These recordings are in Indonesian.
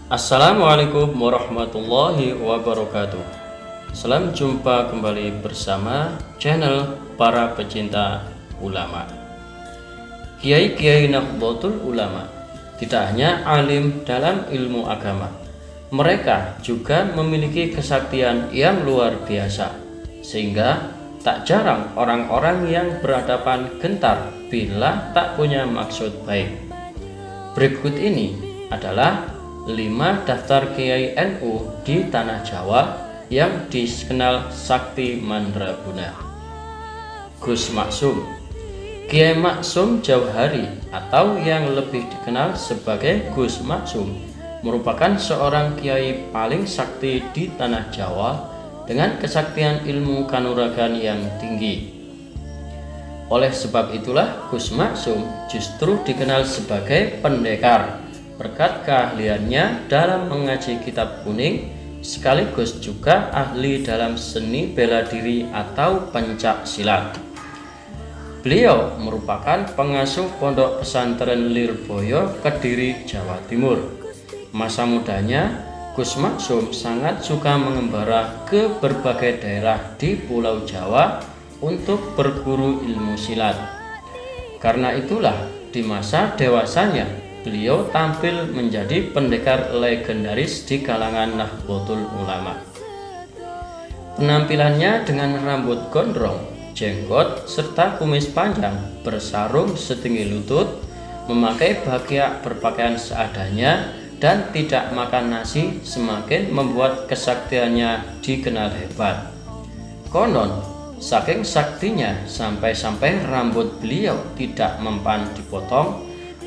Assalamualaikum warahmatullahi wabarakatuh. Salam jumpa kembali bersama channel para pecinta ulama. Kiai-kiai Nahdlatul Ulama tidak hanya alim dalam ilmu agama, mereka juga memiliki kesaktian yang luar biasa, sehingga tak jarang orang-orang yang berhadapan gentar bila tak punya maksud baik. Berikut ini adalah 5 daftar Kiai NU di Tanah Jawa yang dikenal sakti mandraguna. Gus Maksum. Kiai Maksum Jauhari atau yang lebih dikenal sebagai Gus Maksum merupakan seorang kiai paling sakti di Tanah Jawa dengan kesaktian ilmu kanuragan yang tinggi. Oleh sebab itulah Gus Maksum justru dikenal sebagai pendekar berkat keahliannya dalam mengaji kitab kuning, sekaligus juga ahli dalam seni bela diri atau pencak silat. Beliau merupakan pengasuh pondok pesantren Lirboyo, Kediri, Jawa Timur. Masa mudanya, Gus Maksum sangat suka mengembara ke berbagai daerah di Pulau Jawa untuk berguru ilmu silat. Karena itulah di masa dewasanya beliau tampil menjadi pendekar legendaris di kalangan Nahdlatul Ulama. Penampilannya dengan rambut gondrong, jenggot, serta kumis panjang, bersarung setinggi lutut, memakai bakiak berpakaian seadanya, dan tidak makan nasi semakin membuat kesaktiannya dikenal hebat. Konon, saking saktinya sampai-sampai rambut beliau tidak mempan dipotong,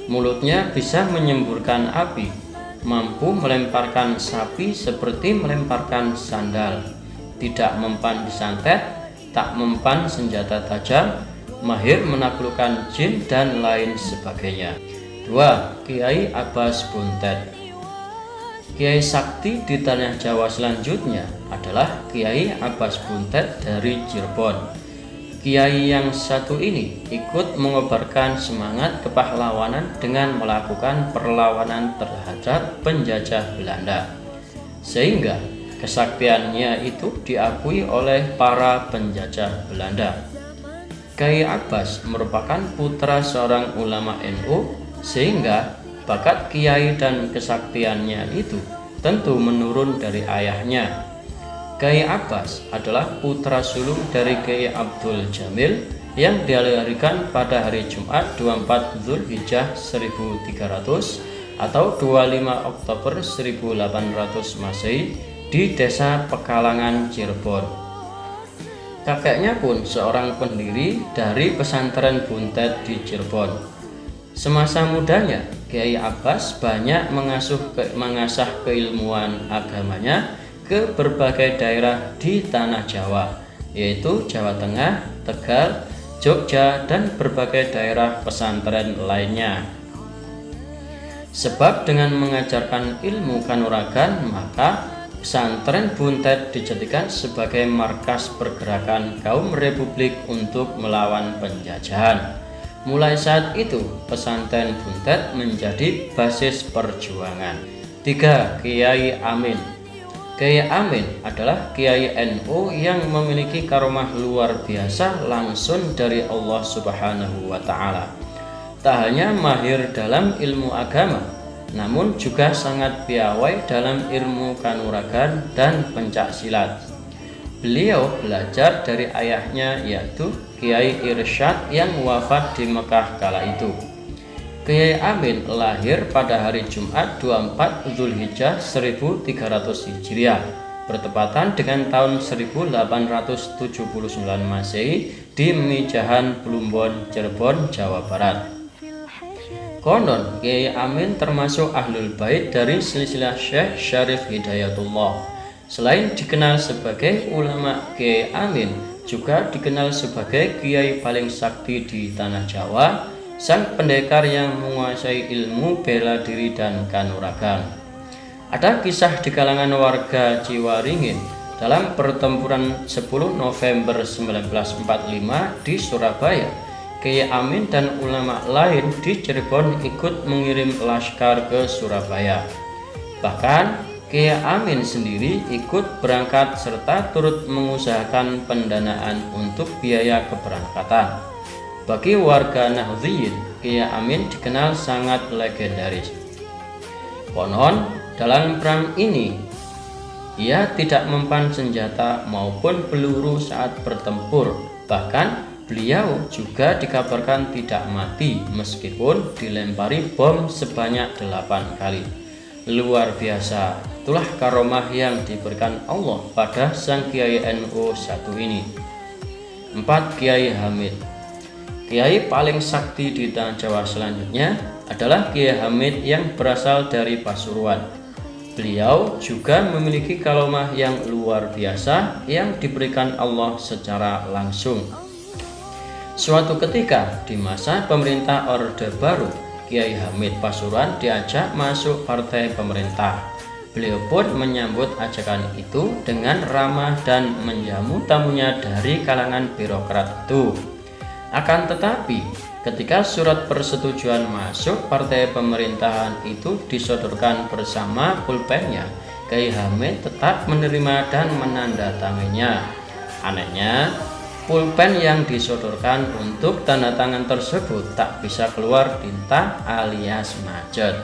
mulutnya bisa menyemburkan api, mampu melemparkan sapi seperti melemparkan sandal, tidak mempan disantet, tak mempan senjata tajam, mahir menaklukkan jin dan lain sebagainya. 2. Kiai Abbas Buntet. Kiai sakti di Tanah Jawa selanjutnya adalah Kiai Abbas Buntet dari Cirebon. Kiai yang satu ini ikut mengobarkan semangat kepahlawanan dengan melakukan perlawanan terhadap penjajah Belanda, sehingga kesaktiannya itu diakui oleh para penjajah Belanda. Kiai Abbas merupakan putra seorang ulama NU, sehingga bakat kiai dan kesaktiannya itu tentu menurun dari ayahnya. Kiai Abbas adalah putra sulung dari Kiai Abdul Jamil yang dilahirkan pada hari Jumat 24 Zulhijjah 1300 atau 25 Oktober 1800 Masehi di desa Pekalangan, Cirebon. Kakeknya pun seorang pendiri dari pesantren Buntet di Cirebon. Semasa mudanya, Kiai Abbas banyak mengasah keilmuan agamanya ke berbagai daerah di Tanah Jawa, yaitu Jawa Tengah, Tegal, Jogja, dan berbagai daerah pesantren lainnya. Sebab dengan mengajarkan ilmu kanuragan, maka pesantren Buntet dijadikan sebagai markas pergerakan kaum Republik untuk melawan penjajahan. Mulai saat itu, pesantren Buntet menjadi basis perjuangan. 3. Kiai Amin. Kiai Amin adalah Kiai NU yang memiliki karomah luar biasa langsung dari Allah Subhanahu wa Ta'ala. Tak hanya mahir dalam ilmu agama, namun juga sangat piawai dalam ilmu kanuragan dan pencak silat. Beliau belajar dari ayahnya, yaitu Kiai Irsyad yang wafat di Mekah kala itu. Kiai Amin lahir pada hari Jumat 24 Zulhijjah 1300 Hijriah, bertepatan dengan tahun 1879 Masehi di Mijahan, Plumbon, Cirebon, Jawa Barat. Konon, Kiai Amin termasuk Ahlul Bait dari silsilah Syekh Syarif Hidayatullah. Selain dikenal sebagai ulama, Kiai Amin juga dikenal sebagai kiai paling sakti di Tanah Jawa, sang pendekar yang menguasai ilmu bela diri dan kanuragan. Ada kisah di kalangan warga Ciwaringin dalam pertempuran 10 November 1945 di Surabaya. Kiai Amin dan ulama lain di Cirebon ikut mengirim laskar ke Surabaya. Bahkan Kiai Amin sendiri ikut berangkat serta turut mengusahakan pendanaan untuk biaya keberangkatan. Bagi warga Nahdliyin, Kiai Amin dikenal sangat legendaris. Konon dalam perang ini ia tidak mempan senjata maupun peluru saat bertempur. Bahkan beliau juga dikabarkan tidak mati meskipun dilempari bom sebanyak 8 kali. Luar biasa, itulah karomah yang diberikan Allah pada sang Kiai NU satu ini. 4. Kiai Hamid. Kiai paling sakti di tanah Jawa selanjutnya adalah Kiai Hamid yang berasal dari Pasuruan. Beliau juga memiliki karomah yang luar biasa yang diberikan Allah secara langsung. Suatu ketika di masa pemerintah Orde Baru, Kiai Hamid Pasuruan diajak masuk partai pemerintah. Beliau pun menyambut ajakan itu dengan ramah dan menjamu tamunya dari kalangan birokrat itu. Akan tetapi, ketika surat persetujuan masuk partai pemerintahan itu disodorkan bersama pulpennya, Kiai Hamid tetap menerima dan menandatanganinya. Anehnya, pulpen yang disodorkan untuk tanda tangan tersebut tak bisa keluar tinta alias macet.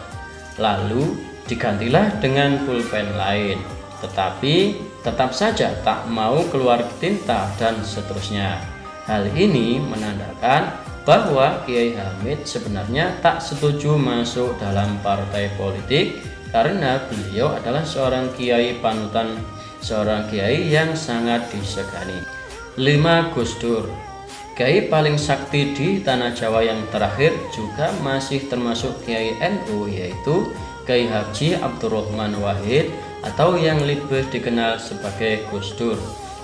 Lalu digantilah dengan pulpen lain, tetapi tetap saja tak mau keluar tinta dan seterusnya. Hal ini menandakan bahwa Kiai Hamid sebenarnya tak setuju masuk dalam partai politik karena beliau adalah seorang kiai panutan, seorang kiai yang sangat disegani. 5. Gus Dur. Kiai paling sakti di tanah Jawa yang terakhir juga masih termasuk Kiai NU, yaitu Kiai Haji Abdurrahman Wahid atau yang lebih dikenal sebagai Gus Dur.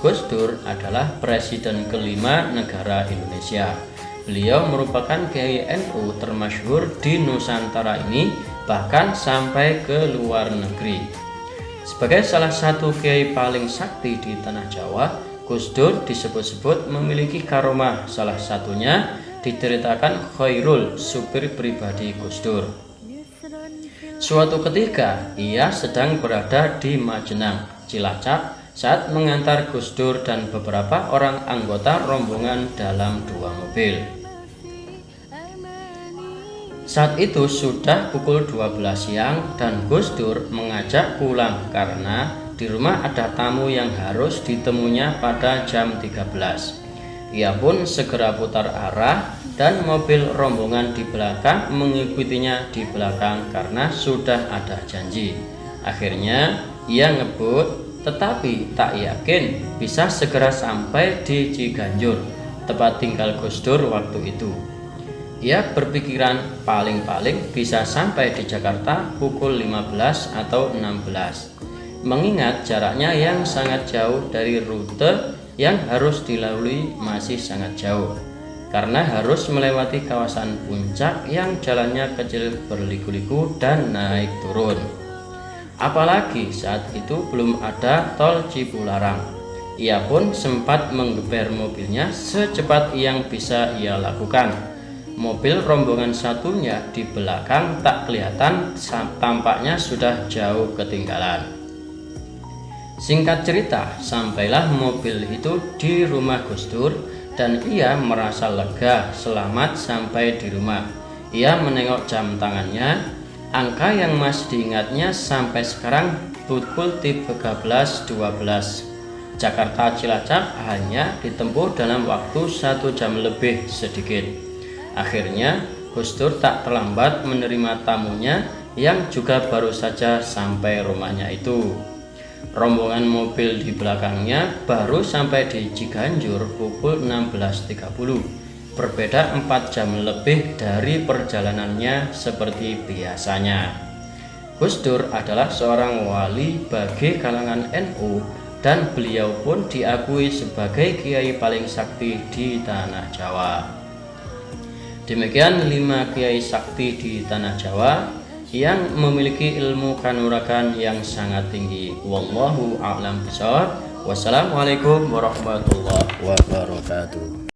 Gus Dur adalah presiden kelima negara Indonesia. Beliau merupakan Kiai NU termasyhur di Nusantara ini, bahkan sampai ke luar negeri. Sebagai salah satu kiai paling sakti di tanah Jawa, Gus Dur disebut-sebut memiliki karomah. Salah satunya diceritakan Khairul, supir pribadi Gus Dur. Suatu ketika ia sedang berada di Majenang, Cilacap, saat mengantar Gus Dur dan beberapa orang anggota rombongan dalam 2 mobil. Saat itu sudah pukul 12 siang dan Gus Dur mengajak pulang karena di rumah ada tamu yang harus ditemunya pada jam 13. Ia pun segera putar arah dan mobil rombongan di belakang mengikutinya di belakang karena sudah ada janji. Akhirnya ia ngebut, tetapi tak yakin bisa segera sampai di Ciganjur, tempat tinggal Gus Dur waktu itu. Ia berpikiran paling-paling bisa sampai di Jakarta pukul 15 atau 16. Mengingat jaraknya yang sangat jauh dari rute yang harus dilalui masih sangat jauh, karena harus melewati kawasan puncak yang jalannya kecil berliku-liku dan naik turun. Apalagi saat itu belum ada tol Cipularang. Ia pun sempat menggeber mobilnya secepat yang bisa ia lakukan. Mobil rombongan satunya di belakang tak kelihatan, tampaknya sudah jauh ketinggalan. Singkat cerita, sampailah mobil itu di rumah Gus Dur dan ia merasa lega selamat sampai di rumah. Ia menengok jam tangannya. Angka yang masih diingatnya sampai sekarang pukul 13.12. Jakarta Cilacap hanya ditempuh dalam waktu 1 jam lebih sedikit. Akhirnya Gus Dur tak terlambat menerima tamunya yang juga baru saja sampai rumahnya itu. Rombongan mobil di belakangnya baru sampai di Ciganjur pukul 16.30. Berbeda 4 jam lebih dari perjalanannya seperti biasanya. Gus Dur adalah seorang wali bagi kalangan NU dan beliau pun diakui sebagai kiai paling sakti di tanah Jawa. Demikian 5 kiai sakti di tanah Jawa yang memiliki ilmu kanuragan yang sangat tinggi. Wallahu a'lam bishawab. Wassalamualaikum warahmatullahi wabarakatuh.